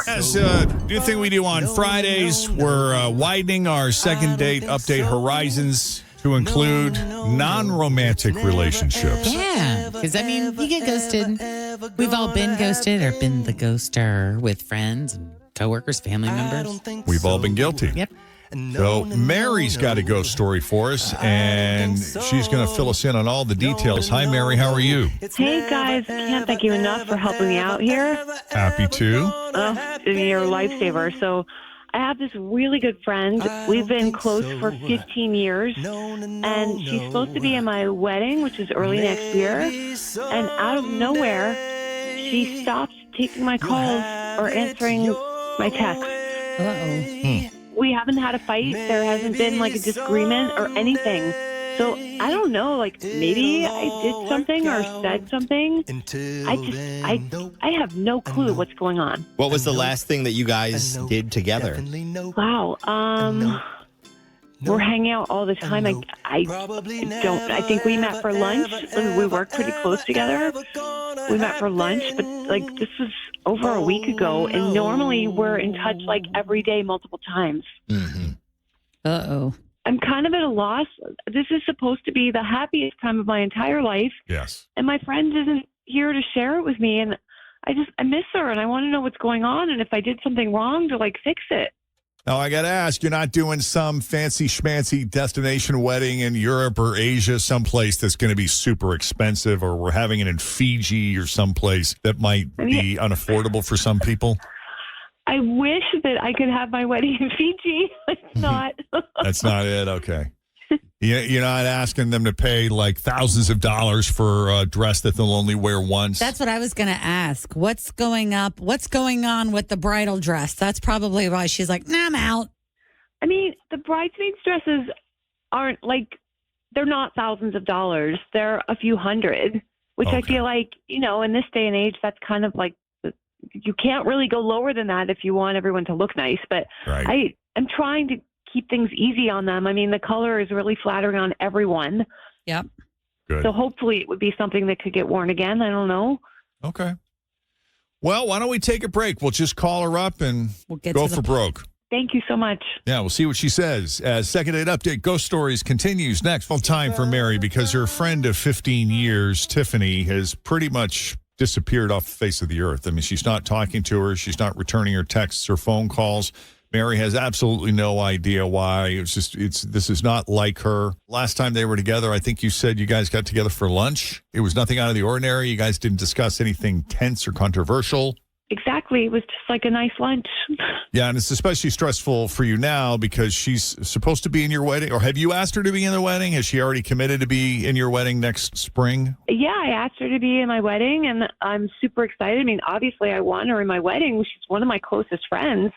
Yes, new thing we do on Fridays, we're widening our second date update horizons to include non-romantic relationships. Yeah, because, I mean, you get ghosted. We've all been ghosted or been the ghoster with friends and coworkers, family members. We've all been guilty. Yep. So Mary's got a ghost story for us, and she's going to fill us in on all the details. Hi, Mary. How are you? Hey, guys. Can't thank you enough for helping me out here. Happy to. You're a lifesaver. So I have this really good friend. We've been close for 15 years, and she's supposed to be in my wedding, which is early next year. And out of nowhere, she stops taking my calls or answering my texts. Uh-oh. We haven't had a fight. There hasn't been like a disagreement or anything. So I don't know, like maybe I did something or said something. I have no clue what's going on. What was the last thing that you guys did together? Wow. We're hanging out all the time. I think we met for lunch. We work pretty close together. We met for lunch, but like this was over a week ago, and normally we're in touch like every day, multiple times. Mm-hmm. Uh-oh. I'm kind of at a loss. This is supposed to be the happiest time of my entire life. Yes. And my friend isn't here to share it with me, and I miss her, and I want to know what's going on, and if I did something wrong to like fix it. Now, I got to ask, you're not doing some fancy schmancy destination wedding in Europe or Asia, someplace that's going to be super expensive, or we're having it in Fiji or someplace that might be unaffordable for some people? I wish that I could have my wedding in Fiji. It's not. That's not it? Okay. You're not asking them to pay like thousands of dollars for a dress that they'll only wear once? That's what I was going to ask. What's going on with the bridal dress? That's probably why she's like, nah, I'm out. I mean, the bridesmaids' dresses aren't like, they're not thousands of dollars. They're a few hundred, which I feel like, in this day and age, that's kind of like, you can't really go lower than that if you want everyone to look nice. But right. I'm trying to keep things easy on them. I mean, the color is really flattering on everyone. Yep. Good. So hopefully it would be something that could get worn again. I don't know. Okay. Well, why don't we take a break? We'll just call her up and we'll go for broke. Thank you so much. Yeah, we'll see what she says. As Second Date Update Ghost Stories continues next. Full time for Mary because her friend of 15 years, Tiffany, has pretty much disappeared off the face of the earth. I mean, she's not talking to her. She's not returning her texts or phone calls. Mary has absolutely no idea why. This is not like her. Last time they were together, I think you said you guys got together for lunch. It was nothing out of the ordinary. You guys didn't discuss anything tense or controversial. Exactly. It was just like a nice lunch. Yeah, and it's especially stressful for you now because she's supposed to be in your wedding. Or have you asked her to be in the wedding? Has she already committed to be in your wedding next spring? Yeah, I asked her to be in my wedding, and I'm super excited. I mean, obviously, I want her in my wedding. She's one of my closest friends.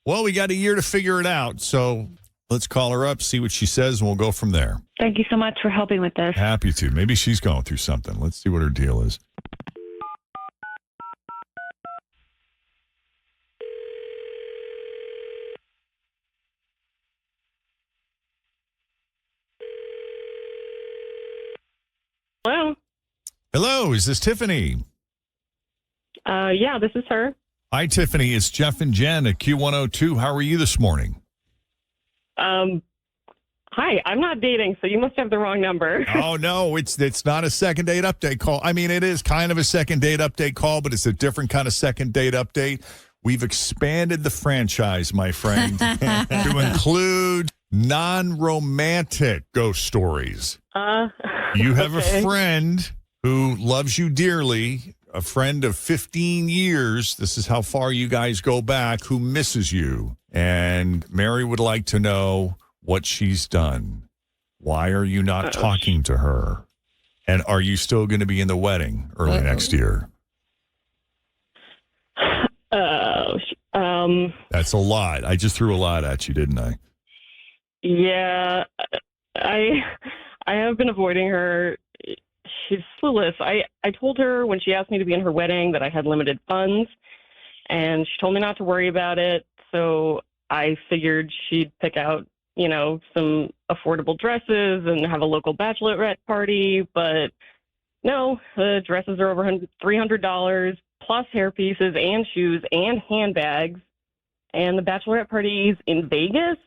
Well, we got a year to figure it out, so let's call her up, see what she says, and we'll go from there. Thank you so much for helping with this. Happy to. Maybe she's going through something. Let's see what her deal is. Hello. Hello, is this Tiffany? Yeah, this is her. Hi, Tiffany. It's Jeff and Jenn at Q102. How are you this morning? Hi, I'm not dating, so you must have the wrong number. Oh, no, it's not a second date update call. I mean, it is kind of a second date update call, but it's a different kind of second date update. We've expanded the franchise, my friend, to include non-romantic ghost stories. You have a friend who loves you dearly, a friend of 15 years. This is how far you guys go back, who misses you. And Mary would like to know what she's done. Why are you not talking to her? And are you still going to be in the wedding early next year? That's a lot. I just threw a lot at you, didn't I? Yeah, I have been avoiding her. She's clueless. I told her when she asked me to be in her wedding that I had limited funds, and she told me not to worry about it. So I figured she'd pick out, some affordable dresses and have a local bachelorette party. But no, the dresses are over $300 plus hairpieces and shoes and handbags. And the bachelorette party's in Vegas.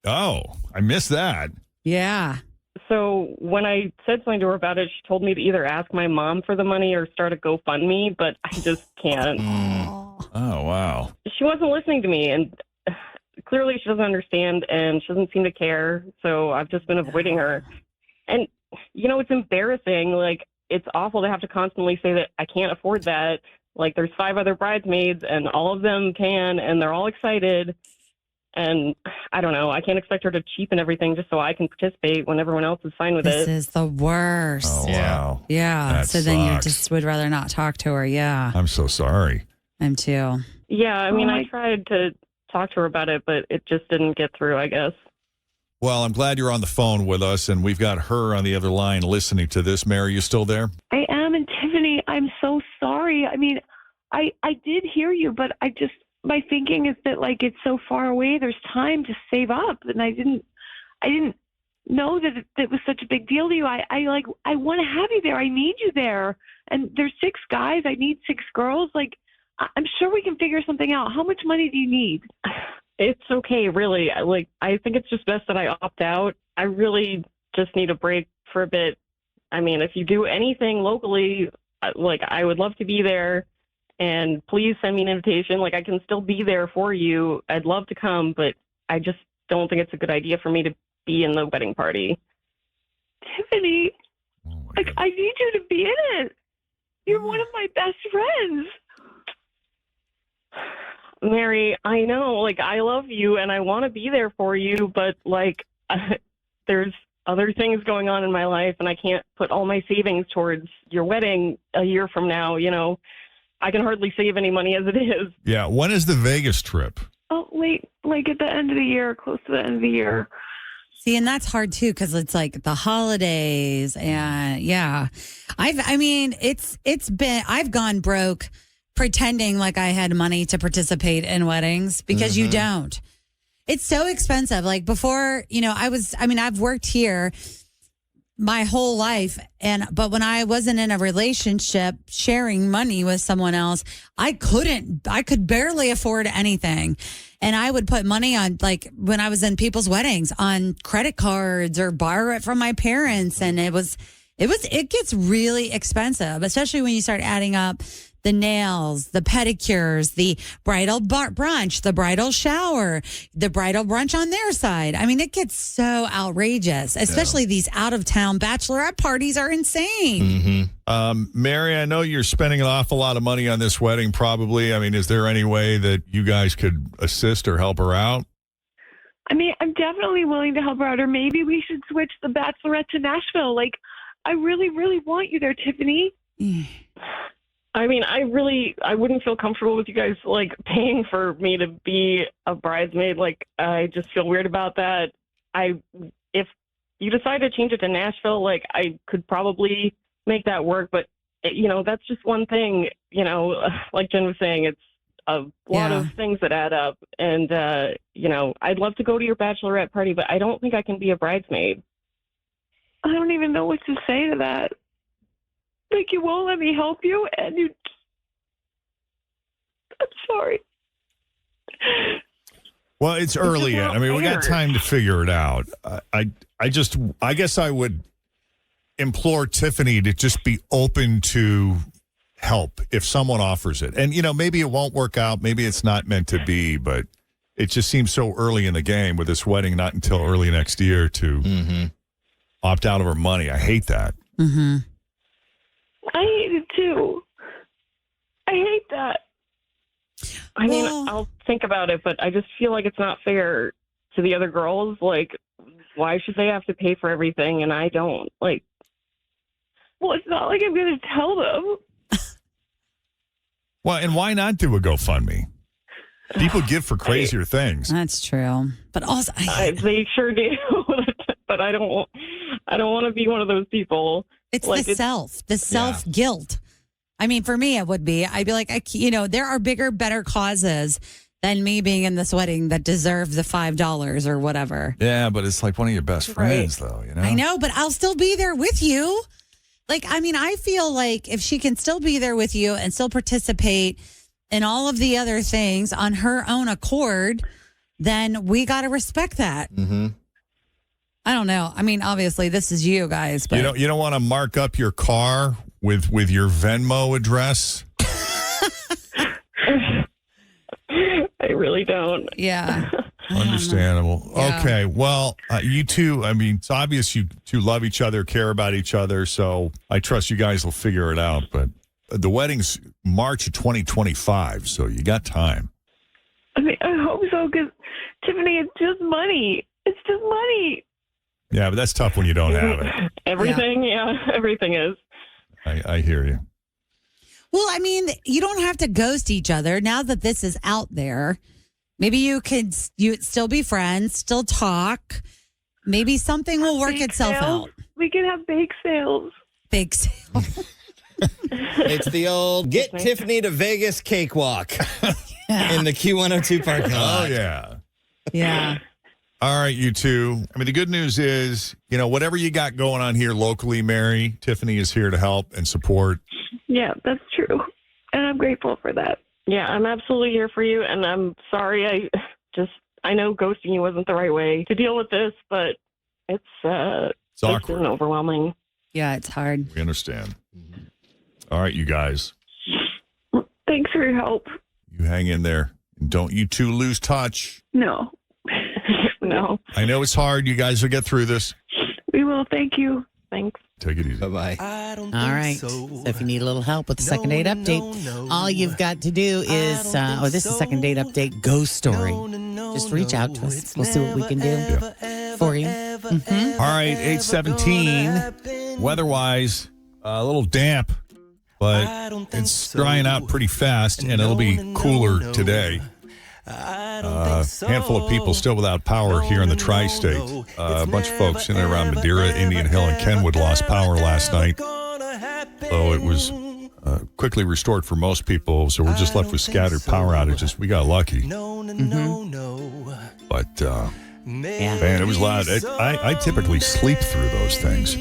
Oh, I missed that. Yeah. So when I said something to her about it, she told me to either ask my mom for the money or start a GoFundMe, but I just can't. Oh, wow. She wasn't listening to me, and clearly she doesn't understand, and she doesn't seem to care, so I've just been avoiding her. And, it's embarrassing. Like, it's awful to have to constantly say that I can't afford that. Like, there's 5 other bridesmaids, and all of them can, and they're all excited. And I don't know. I can't expect her to cheapen everything just so I can participate when everyone else is fine with This it. is the worst. Oh, wow. Yeah. That So then you sucks. just would rather not talk to her. Yeah. I'm so sorry. I'm too. Yeah, I mean, I tried to talk to her about it, but it just didn't get through, I guess. Well, I'm glad you're on the phone with us, and we've got her on the other line listening to this. Mary, you still there? I am. And Tiffany, I'm so sorry. I mean, I did hear you, but my thinking is that like it's so far away. There's time to save up, and I didn't know that it was such a big deal to you. I want to have you there. I need you there. And there's 6 guys. I need 6 girls. Like, I'm sure we can figure something out. How much money do you need? It's okay, really. I think it's just best that I opt out. I really just need a break for a bit. I mean, if you do anything locally, I would love to be there. And please send me an invitation. Like, I can still be there for you. I'd love to come, but I just don't think it's a good idea for me to be in the wedding party. Tiffany, Oh, my like, God. I need you to be in it. You're one of my best friends. Mary, I know, like, I love you and I want to be there for you, but, like, there's other things going on in my life, and I can't put all my savings towards your wedding a year from now. I can hardly save any money as it is. Yeah. When is the Vegas trip? Oh, wait, like at the end of the year, close to the end of the year. See, and that's hard too, because it's like the holidays, and yeah, I've gone broke pretending like I had money to participate in weddings because you don't. It's so expensive. Like before, I've worked here my whole life, but when I wasn't in a relationship sharing money with someone else, I could barely afford anything. And I would put money on, like when I was in people's weddings, on credit cards or borrow it from my parents. And it gets really expensive, especially when you start adding up the nails, the pedicures, the bridal brunch, the bridal shower, the bridal brunch on their side. I mean, it gets so outrageous, especially these out-of-town bachelorette parties are insane. Mary, I know you're spending an awful lot of money on this wedding, probably. I mean, is there any way that you guys could assist or help her out? I mean, I'm definitely willing to help her out, or maybe we should switch the bachelorette to Nashville. Like, I really, really want you there, Tiffany. I mean, I wouldn't feel comfortable with you guys, like, paying for me to be a bridesmaid. Like, I just feel weird about that. If you decide to change it to Nashville, like, I could probably make that work. But, that's just one thing, like Jen was saying, it's a lot of things that add up. And, I'd love to go to your bachelorette party, but I don't think I can be a bridesmaid. I don't even know what to say to that. Like, you won't let me help you, and I'm sorry. Well, it's early yet. I mean, we got time to figure it out. I guess I would implore Tiffany to just be open to help if someone offers it. And, maybe it won't work out. Maybe it's not meant to be, but it just seems so early in the game with this wedding, not until early next year to opt out of her money. I hate that. Mm-hmm. I hate it too. I hate that. I mean, I'll think about it, but I just feel like it's not fair to the other girls. Like, why should they have to pay for everything and I don't? Like, well, it's not like I'm going to tell them. Well, and why not do a GoFundMe? People give for crazier things. That's true. But also, they sure do. But I don't want to be one of those people. it's like, the self guilt. I mean, for me, it would be. I'd be like, there are bigger, better causes than me being in this wedding that deserve the $5 or whatever. Yeah, but it's like one of your best friends, though. I know, but I'll still be there with you. Like, I mean, I feel like if she can still be there with you and still participate in all of the other things on her own accord, then we got to respect that. Mm-hmm. I don't know. I mean, obviously, this is you guys. But You don't want to mark up your car with your Venmo address? I really don't. yeah. Understandable. Yeah. Okay. Well, you two, I mean, it's obvious you two love each other, care about each other. So I trust you guys will figure it out. But the wedding's March of 2025. So you got time. I mean, I hope so, because Tiffany, it's just money. It's just money. Yeah, but that's tough when you don't have it. Everything is. I hear you. Well, I mean, you don't have to ghost each other now that this is out there. Maybe you still be friends, still talk. Maybe something will work Bake itself sales. out. We can have bake sales. Big sale. It's the old get Tiffany to Vegas cakewalk in the Q102 parking lot. Oh, yeah. Yeah. All right, you two. I mean, the good news is, whatever you got going on here locally, Mary, Tiffany is here to help and support. Yeah, that's true. And I'm grateful for that. Yeah, I'm absolutely here for you, and I'm sorry. I know ghosting you wasn't the right way to deal with this, but it's awkward. been overwhelming. Yeah, it's hard. We understand. All right, you guys. Thanks for your help. You hang in there. And don't you two lose touch. No. No, I know it's hard. You guys will get through this. We will. Thank you. thanks. Take it easy. Bye-bye. All right. So if you need a little help with the second date update, all you've got to do is, this is second date update ghost story. Just reach out to us. We'll see what we can do for you. Mm-hmm. All right, 8:17. Weather-wise, a little damp, but it's drying out pretty fast, and it'll be cooler today. Handful of people still without power here in the tri-state. A bunch of folks in and around Madeira, Indian Hill, and Kenwood lost power last night. Though it was quickly restored for most people, so we're just left with scattered power outages. We got lucky. But, man, it was loud. I typically sleep through those things.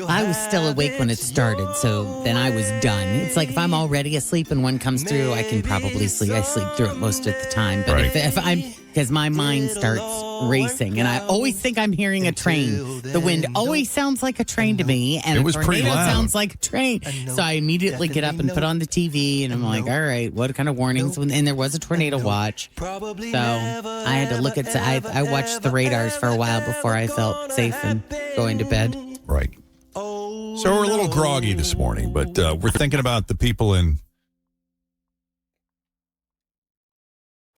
I was still awake when it started, so then I was done. It's like if I'm already asleep and one comes through, I can probably sleep. I sleep through it most of the time. But Right. if I'm, because my mind starts racing, and I always think I'm hearing a train. The wind always sounds like a train to me, and It was a pretty tornado loud. sounds like a train. So I immediately get up and put on the TV, and I'm like, all right, what kind of warnings? And there was a tornado watch. So I had to look at, I watched the radars for a while before I felt safe and going to bed. Right. So we're a little groggy this morning, but we're thinking about the people in